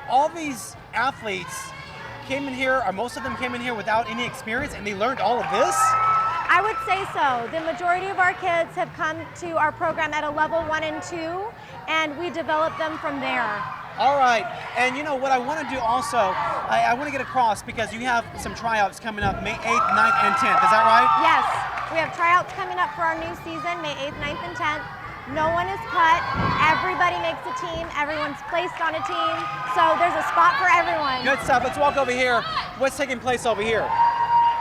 all these athletes came in here, or most of them came in here without any experience, and they learned all of this? I would say so. The majority of our kids have come to our program at a level 1 and 2, and we develop them from there. All right, and you know what I want to do also, I want to get across, because you have some tryouts coming up May 8th, 9th, and 10th, is that right? Yes, we have tryouts coming up for our new season, May 8th, 9th, and 10th. No one is cut, everybody makes a team, everyone's placed on a team, so there's a spot for everyone. Good stuff, let's walk over here. What's taking place over here?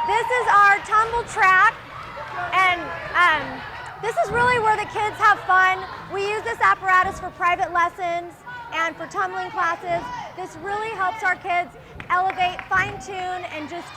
This is our tumble track, and this is really where the kids have fun. We use this apparatus for private lessons and for tumbling classes. This really helps our kids elevate, fine-tune, and just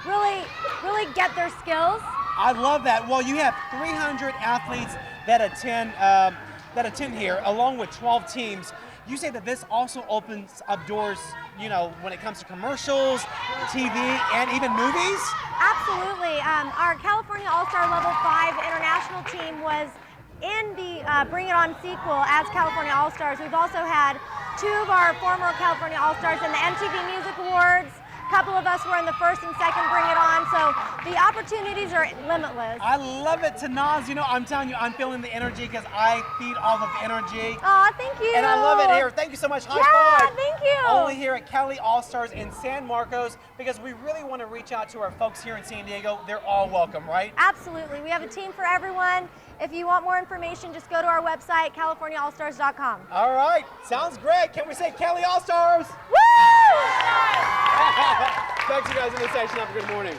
really get their skills. I love that. Well, you have 300 athletes that attend here, along with 12 teams. You say that this also opens up doors, you know, when it comes to commercials, TV, and even movies? Absolutely. Our California All-Star Level 5 international team was in the Bring It On sequel as California All-Stars. We've also had 2 of our former California All-Stars in the MTV Music Awards. A couple of us were in the first and second Bring It On, so the opportunities are limitless. I love it, Tanaz. You know, I'm telling you, I'm feeling the energy because I feed off of energy. Aw, thank you. And I love it here. Thank you so much. High Yeah, five. thank you. Only here at Cali All-Stars in San Marcos, because we really want to reach out to our folks here in San Diego. They're all welcome, right? Absolutely. We have a team for everyone. If you want more information, just go to our website, californiaallstars.com. All right. Sounds great. Can we say Cali All-Stars? Woo! Thanks, you guys, in the station. Have a good morning.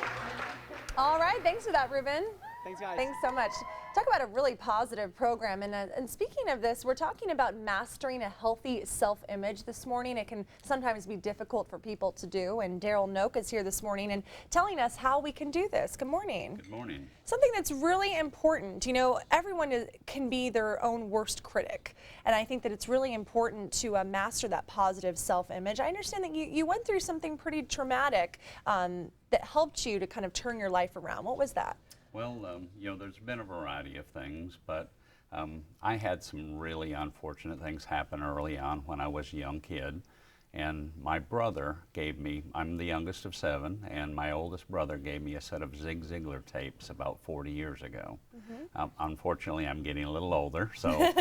All right, thanks for that, Ruben. Thanks, guys. Thanks so much. Talk about a really positive program. And speaking of this, we're talking about mastering a healthy self-image this morning. It can sometimes be difficult for people to do. And Darrell Knoch is here this morning and telling us how we can do this. Good morning. Good morning. Something that's really important. You know, everyone can be their own worst critic. And I think that it's really important to master that positive self-image. I understand that you went through something pretty traumatic that helped you to kind of turn your life around. What was that? Well, you know, there's been a variety of things, but I had some really unfortunate things happen early on when I was a young kid. And my brother gave me, I'm the youngest of 7, and my oldest brother gave me a set of Zig Ziglar tapes about 40 years ago. Unfortunately, I'm getting a little older, so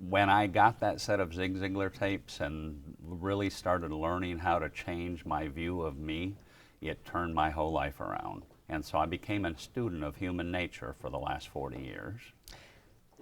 when I got that set of Zig Ziglar tapes and really started learning how to change my view of me, it turned my whole life around. And so I became a student of human nature for the last 40 years.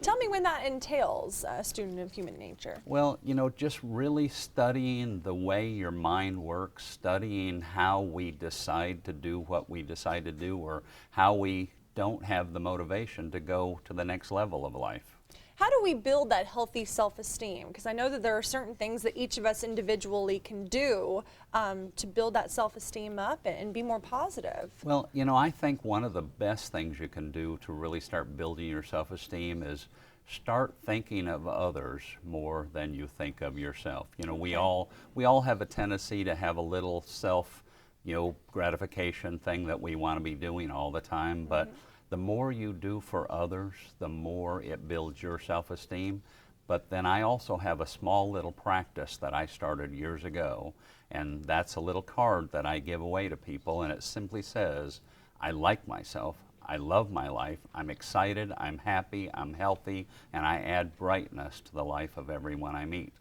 Tell me when that entails, a student of human nature. Well, you know, just really studying the way your mind works, studying how we decide to do what we decide to do, or how we don't have the motivation to go to the next level of life. How do we build that healthy self-esteem? Because I know that there are certain things that each of us individually can do to build that self-esteem up and be more positive. Well, you know, I think one of the best things you can do to really start building your self-esteem is start thinking of others more than you think of yourself. You know, we all have a tendency to have a little self, you know, gratification thing that we want to be doing all the time, but the more you do for others, the more it builds your self-esteem. But then I also have a small little practice that I started years ago, and that's a little card that I give away to people, and it simply says, I like myself, I love my life, I'm excited, I'm happy, I'm healthy, and I add brightness to the life of everyone I meet.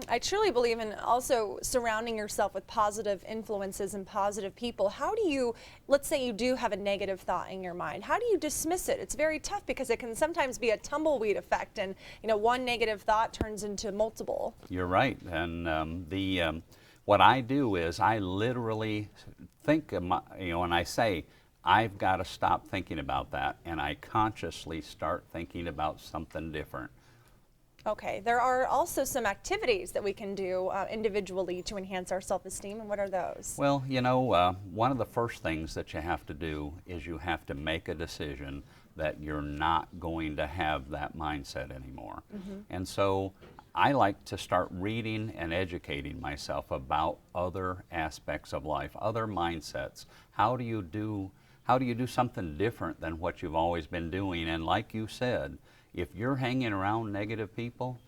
I truly believe in also surrounding yourself with positive influences and positive people. How do you, let's say you do have a negative thought in your mind, how do you dismiss it? It's very tough because it can sometimes be a tumbleweed effect, and you know, one negative thought turns into multiple. You're right, and what I do is I literally think of my, you know, and I say, I've got to stop thinking about that, and I consciously start thinking about something different. Okay, there are also some activities that we can do individually to enhance our self-esteem, and what are those? Well, you know, one of the first things that you have to do is you have to make a decision that you're not going to have that mindset anymore. And so I like to start reading and educating myself about other aspects of life, other mindsets. How do you do something different than what you've always been doing? And like you said, if you're hanging around negative people,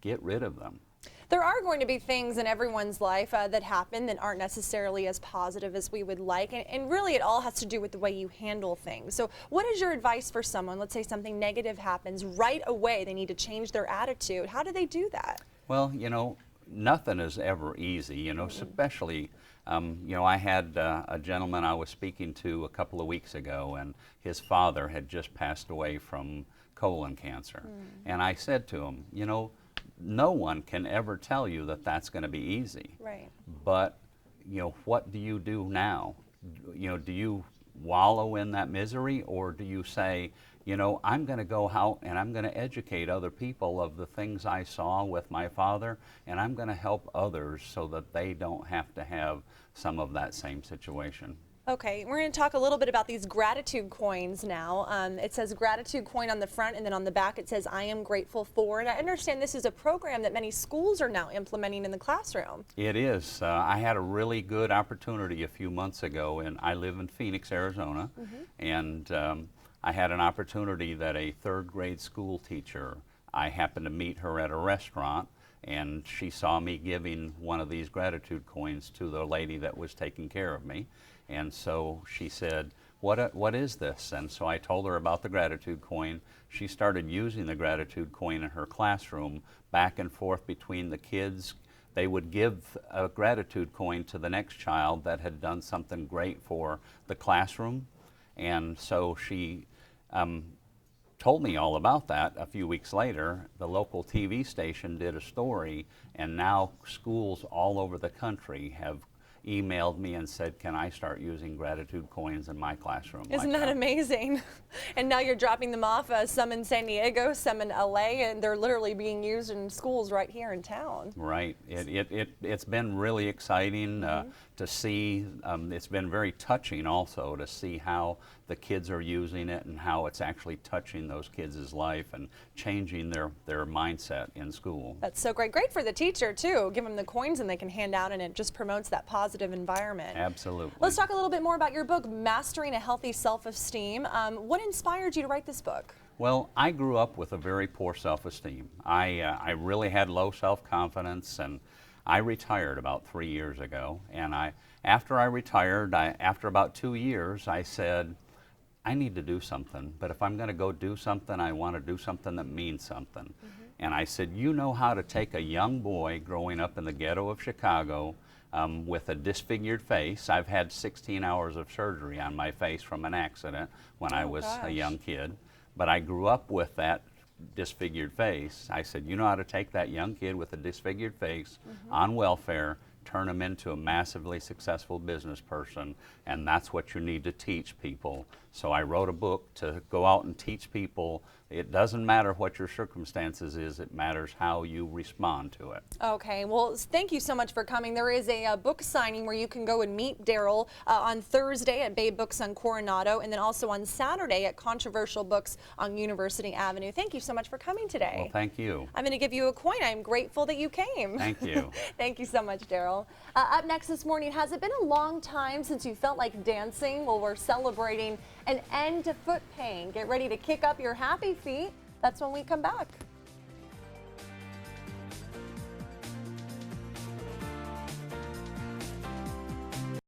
get rid of them. There are going to be things in everyone's life that happen that aren't necessarily as positive as we would like, and really it all has to do with the way you handle things. So what is your advice for someone, let's say something negative happens right away, they need to change their attitude. How do they do that? Well, nothing is ever easy, especially, I had a gentleman I was speaking to a couple of weeks ago, and his father had just passed away from colon cancer. And I said to him, no one can ever tell you that that's going to be easy. Right. But, what do you do now? Do you wallow in that misery, or do you say, I'm going to go out and I'm going to educate other people of the things I saw with my father, and I'm going to help others so that they don't have to have some of that same situation. Okay, we're going to talk a little bit about these gratitude coins now. It says gratitude coin on the front, and then on the back it says I am grateful for. And I understand this is a program that many schools are now implementing in the classroom. It is. I had a really good opportunity a few months ago, and I live in Phoenix, Arizona, and I had an opportunity that a third grade school teacher, I happened to meet her at a restaurant, and she saw me giving one of these gratitude coins to the lady that was taking care of me. And so she said, what is this? And so I told her about the gratitude coin. She started using the gratitude coin in her classroom, back and forth between the kids. They would give a gratitude coin to the next child that had done something great for the classroom. And so she told me all about that. A few weeks later, the local TV station did a story, and now schools all over the country have emailed me and said, can I start using gratitude coins in my classroom? Isn't that amazing? And now you're dropping them off, some in San Diego, some in LA, and they're literally being used in schools right here in town. Right. It's been really exciting to see. It's been very touching also to see how the kids are using it and how it's actually touching those kids' life and changing their mindset in school. That's so great. Great for the teacher too. Give them the coins and they can hand out, and it just promotes that positive environment. Absolutely. Let's talk a little bit more about your book, Mastering a Healthy Self-Esteem. What inspired you to write this book? Well, I grew up with a very poor self-esteem. I really had low self-confidence, and I retired about 3 years ago. And after I retired, after about 2 years, I said, I need to do something, but if I'm going to go do something, I want to do something that means something. And I said, you know how to take a young boy growing up in the ghetto of Chicago with a disfigured face. I've had 16 hours of surgery on my face from an accident when I was a young kid, but I grew up with that disfigured face. I said, you know how to take that young kid with a disfigured face on welfare, turn him into a massively successful business person, and that's what you need to teach people. So I wrote a book to go out and teach people. It doesn't matter what your circumstances is, it matters how you respond to it. Okay, well, thank you so much for coming. There is a book signing where you can go and meet Darrell on Thursday at Bay Books on Coronado, and then also on Saturday at Controversial Books on University Avenue. Thank you so much for coming today. Well, thank you. I'm going to give you a coin. I'm grateful that you came. Thank you. Thank you so much, Darrell. Up next this morning, has it been a long time since you felt like dancing? Well, we're celebrating an end to foot pain. Get ready to kick up your happy feet. That's when we come back.